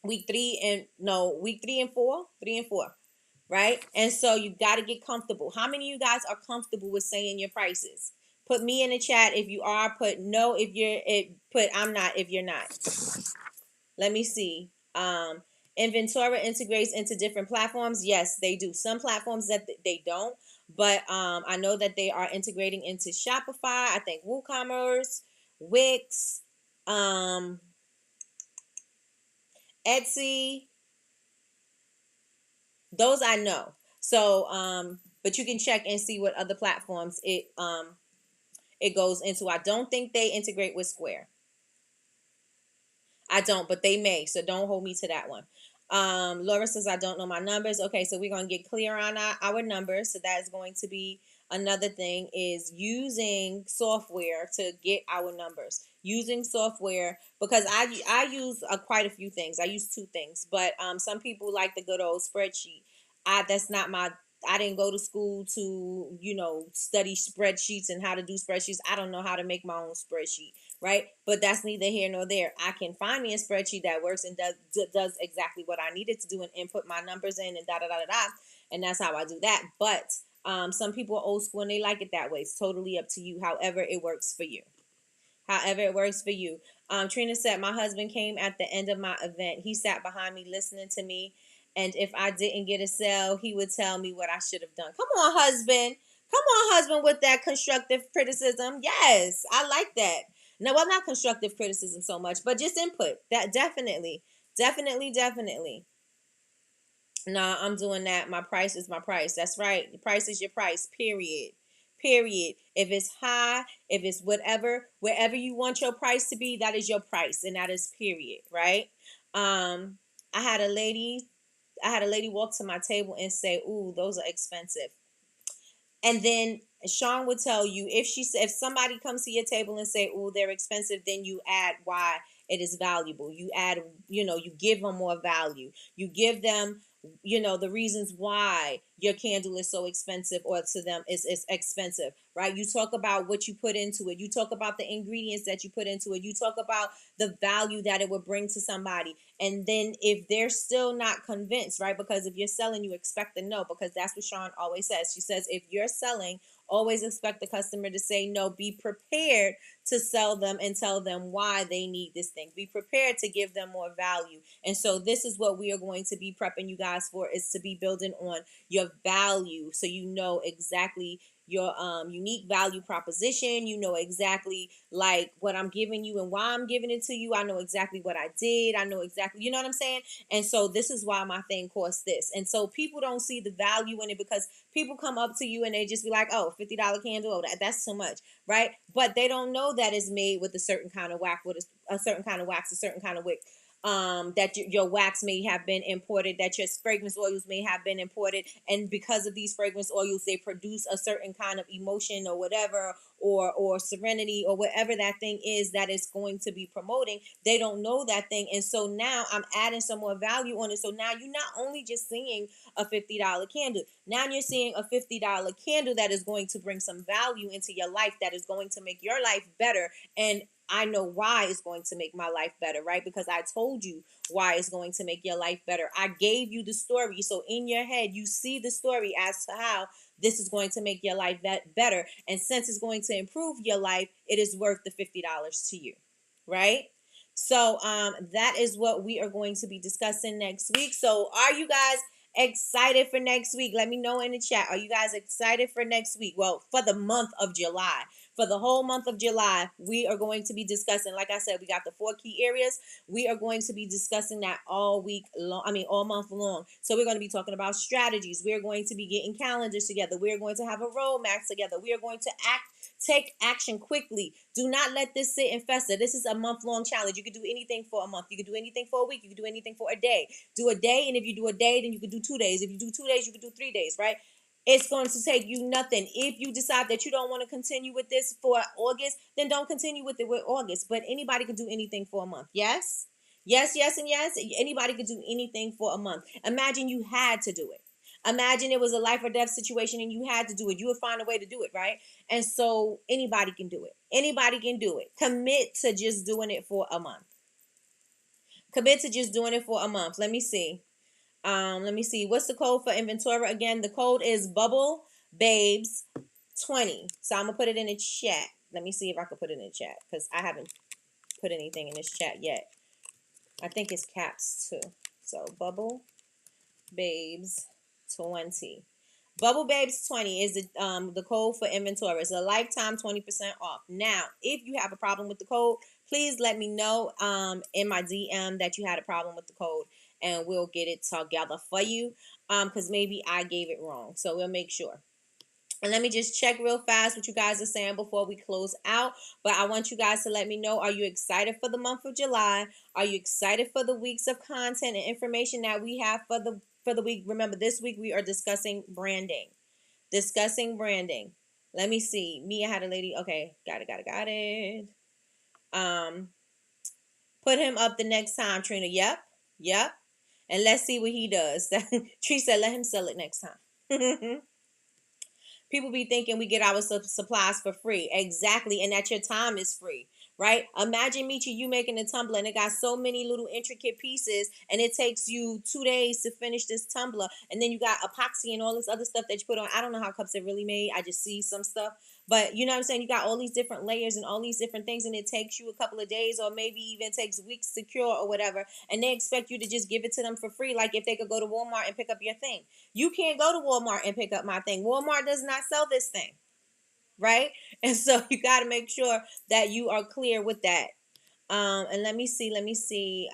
S3: week 3 and 4, right? And so you got to get comfortable. How many of you guys are comfortable with saying your prices? Put me in the chat if you are. Put no if you're. Put I'm not if you're not. Let me see. Inventora integrates into different platforms. Yes, they do. Some platforms that they don't, but I know that they are integrating into Shopify. I think WooCommerce, Wix, Etsy. Those I know. So, but you can check and see what other platforms it goes into. I don't think they integrate with Square. I don't, but they may. So don't hold me to that one. Laura says, I don't know my numbers. Okay, so we're going to get clear on our numbers. So that's going to be another thing, is using software to get our numbers. Using software, because I use quite a few things. I use two things, but some people like the good old spreadsheet. That's not my. I didn't go to school to, study spreadsheets and how to do spreadsheets. I don't know how to make my own spreadsheet, right? But that's neither here nor there. I can find me a spreadsheet that works and does exactly what I needed to do and input my numbers in and da da da da da, and that's how I do that. But some people are old school and they like it that way. It's totally up to you. However it works for you. However it works for you. Trina said, my husband came at the end of my event. He sat behind me listening to me. And if I didn't get a sale, he would tell me what I should have done. Come on, husband. Come on, husband, with that constructive criticism. Yes, I like that. No, well, not constructive criticism so much, but just input. That definitely. Definitely, definitely. Nah, I'm doing that. My price is my price. That's right. The price is your price, period. Period. If it's high, if it's whatever, wherever you want your price to be, that is your price. And that is period. Right? Um, I had a lady walk to my table and say, ooh, those are expensive. And then Sean would tell you, if somebody comes to your table and say, oh, they're expensive, then you add why it is valuable. You add, you give them more value. You give them, the reasons why your candle is so expensive, or to them is expensive, right? You talk about what you put into it. You talk about the ingredients that you put into it. You talk about the value that it would bring to somebody. And then if they're still not convinced, right? Because if you're selling, you expect a no, because that's what Sean always says. She says, if you're selling, always expect the customer to say no. Be prepared to sell them and tell them why they need this thing. Be prepared to give them more value. And so this is what we are going to be prepping you guys for, is to be building on your value, so you know exactly your unique value proposition. You know exactly like what I'm giving you and why I'm giving it to you. I know exactly what I did. I know exactly, you know what I'm saying? And so this is why my thing costs this. And so people don't see the value in it, because people come up to you and they just be like, oh, $50 candle, oh, that's too much, right? But they don't know that it's made with a certain kind of wax, with a certain kind of wax, a certain kind of wick. That your wax may have been imported, that your fragrance oils may have been imported, and because of these fragrance oils, they produce a certain kind of emotion or whatever, or serenity, or whatever that thing is that is going to be promoting. They don't know that thing, and so now I'm adding some more value on it. So now you're not only just seeing a $50 candle, now you're seeing a $50 candle that is going to bring some value into your life, that is going to make your life better. And I know why it's going to make my life better, right? Because I told you why it's going to make your life better. I gave you the story. So in your head, you see the story as to how this is going to make your life better. And since it's going to improve your life, it is worth the $50 to you, right? So that is what we are going to be discussing next week. So are you guys excited for next week? Let me know in the chat. Are you guys excited for next week? Well, for the month of July. For the whole month of July, we are going to be discussing, like I said, we got the 4 key areas. We are going to be discussing that all month long. So we're going to be talking about strategies. We're going to be getting calendars together. We're going to have a roadmap together. We are going to take action quickly. Do not let this sit and fester. This is a month-long challenge. You can do anything for a month. You can do anything for a week. You can do anything for a day. Do a day, and if you do a day, then you can do 2 days. If you do 2 days, you can do 3 days, right? It's going to take you nothing. If you decide that you don't want to continue with this for August, then don't continue with it with August. But anybody can do anything for a month. Yes? Yes, yes, and yes. Anybody can do anything for a month. Imagine you had to do it. Imagine it was a life or death situation and you had to do it. You would find a way to do it, right? And so anybody can do it. Anybody can do it. Commit to just doing it for a month. Commit to just doing it for a month. Let me see. What's the code for Inventora again? The code is Bubble Babes 20. So I'm gonna put it in the chat. Let me see if I can put it in the chat, because I haven't put anything in this chat yet. I think it's caps too. So Bubble Babes 20. Bubble Babes 20 is the code for Inventora. It's a lifetime 20% off. Now, if you have a problem with the code, please let me know in my DM that you had a problem with the code, and we'll get it together for you, because maybe I gave it wrong. So we'll make sure. And let me just check real fast what you guys are saying before we close out. But I want you guys to let me know, are you excited for the month of July? Are you excited for the weeks of content and information that we have for the week? Remember, this week we are discussing branding. Discussing branding. Let me see. Mia had a lady. Okay, got it. Put him up the next time, Trina. Yep. And let's see what he does. Tree said, let him sell it next time. People be thinking we get our supplies for free. Exactly. And that your time is free, right? Imagine, Michi, you making a tumbler and it got so many little intricate pieces and it takes you 2 days to finish this tumbler. And then you got epoxy and all this other stuff that you put on. I don't know how cups are really made. I just see some stuff. But you know what I'm saying? You got all these different layers and all these different things, and it takes you a couple of days or maybe even takes weeks to cure or whatever. And they expect you to just give it to them for free, like if they could go to Walmart and pick up your thing. You can't go to Walmart and pick up my thing. Walmart does not sell this thing, right? And so you got to make sure that you are clear with that. And let me see.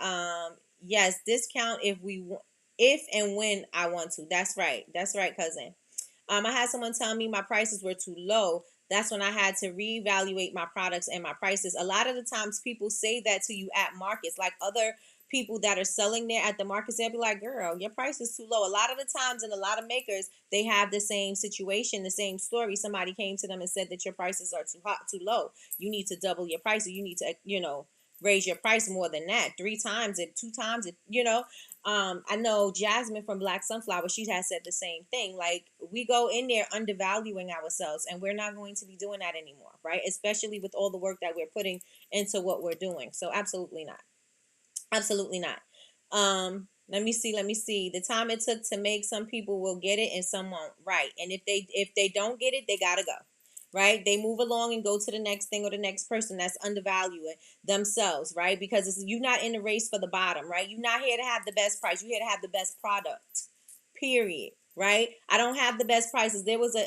S3: Yes, discount if and when I want to. That's right, cousin. I had someone tell me my prices were too low. That's when I had to reevaluate my products and my prices. A lot of the times people say that to you at markets, like other people that are selling there at the markets, they'll be like, girl, your price is too low. A lot of the times, and a lot of makers, they have the same situation, the same story. Somebody came to them and said that your prices are too low. You need to double your price, or you need to, raise your price more than that, 3 times it, 2 times it, I know Jasmine from Black Sunflower, she has said the same thing. Like, we go in there undervaluing ourselves, and we're not going to be doing that anymore, right? Especially with all the work that we're putting into what we're doing. So absolutely not. Absolutely not. Let me see. The time it took to make, some people will get it and some won't. Right. And if they don't get it, they gotta go. Right? They move along and go to the next thing or the next person that's undervaluing themselves, right? Because you're not in the race for the bottom, right? You're not here to have the best price. You're here to have the best product. Period. Right? I don't have the best prices. There was a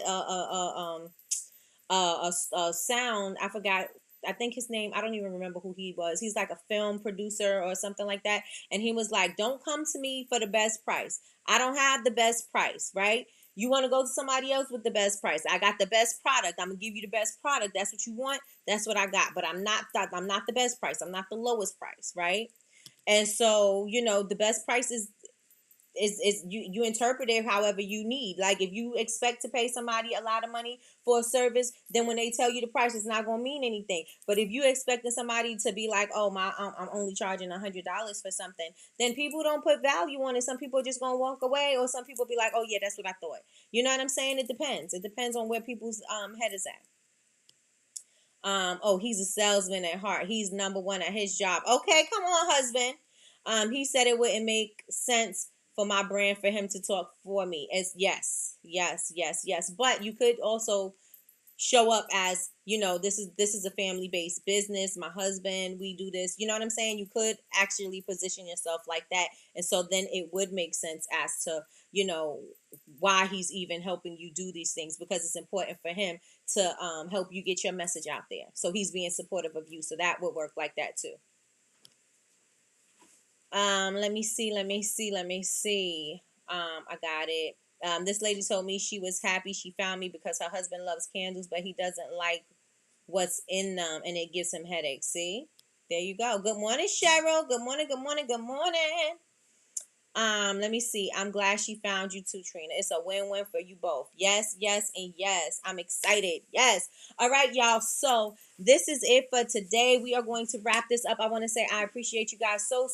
S3: sound. I forgot. I think his name, I don't even remember who he was. He's like a film producer or something like that. And he was like, don't come to me for the best price. I don't have the best price, right? You want to go to somebody else with the best price. I got the best product. I'm going to give you the best product. That's what you want. That's what I got. But I'm not the best price. I'm not the lowest price, right? And so, the best price is you interpret it however you need. Like, if you expect to pay somebody a lot of money for a service, then when they tell you the price, it's not gonna mean anything. But if you expecting somebody to be like, oh, I'm only charging $100 for something, then people don't put value on it. Some people are just gonna walk away, or some people be like, oh yeah, that's what I thought. You know what I'm saying? It depends on where people's head is at. Oh, he's a salesman at heart. He's number one at his job. Okay, come on, husband. He said it wouldn't make sense for my brand for him to talk for me. It's yes. But you could also show up as, this is a family-based business. My husband, we do this. You know what I'm saying? You could actually position yourself like that. And so then it would make sense as to, why he's even helping you do these things, because it's important for him to help you get your message out there. So he's being supportive of you. So that would work like that too. Let me see. I got it. This lady told me she was happy she found me because her husband loves candles, but he doesn't like what's in them and it gives him headaches. See? There you go. Good morning, Cheryl. Good morning. Let me see. I'm glad she found you too, Trina. It's a win-win for you both. Yes, and yes. I'm excited. Yes. All right, y'all. So this is it for today. We are going to wrap this up. I want to say I appreciate you guys so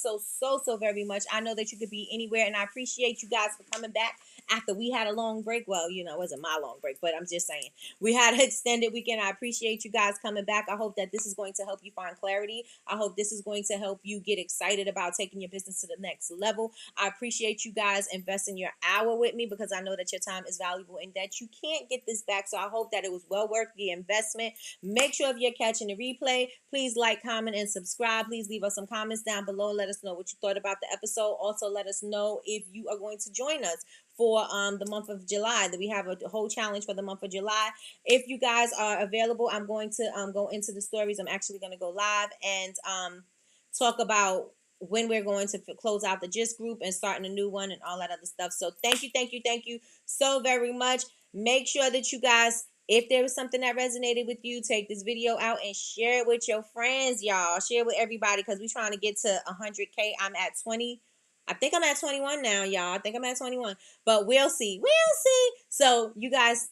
S3: very much. I know that you could be anywhere, and I appreciate you guys for coming back after we had a long break. Well, it wasn't my long break, but I'm just saying we had an extended weekend. I appreciate you guys coming back. I hope that this is going to help you find clarity. I hope this is going to help you get excited about taking your business to the next level. I appreciate you guys investing your hour with me, because I know that your time is valuable and that you can't get this back. So I hope that it was well worth the investment. Make sure if you're catching the replay, please like, comment, and subscribe. Please leave us some comments down below. Let us know what you thought about the episode. Also, let us know if you are going to join us for the month of July. That we have a whole challenge for the month of July. If you guys are available, I'm going to go into the stories. I'm actually going to go live and talk about when we're going to close out the GIST group and starting a new one and all that other stuff. So thank you so very much. Make sure that you guys, if there was something that resonated with you, take this video out and share it with your friends, y'all. Share it with everybody because we're trying to get to 100K. I'm at 20. I think I'm at 21 now, y'all. I think I'm at 21. But we'll see. We'll see. So you guys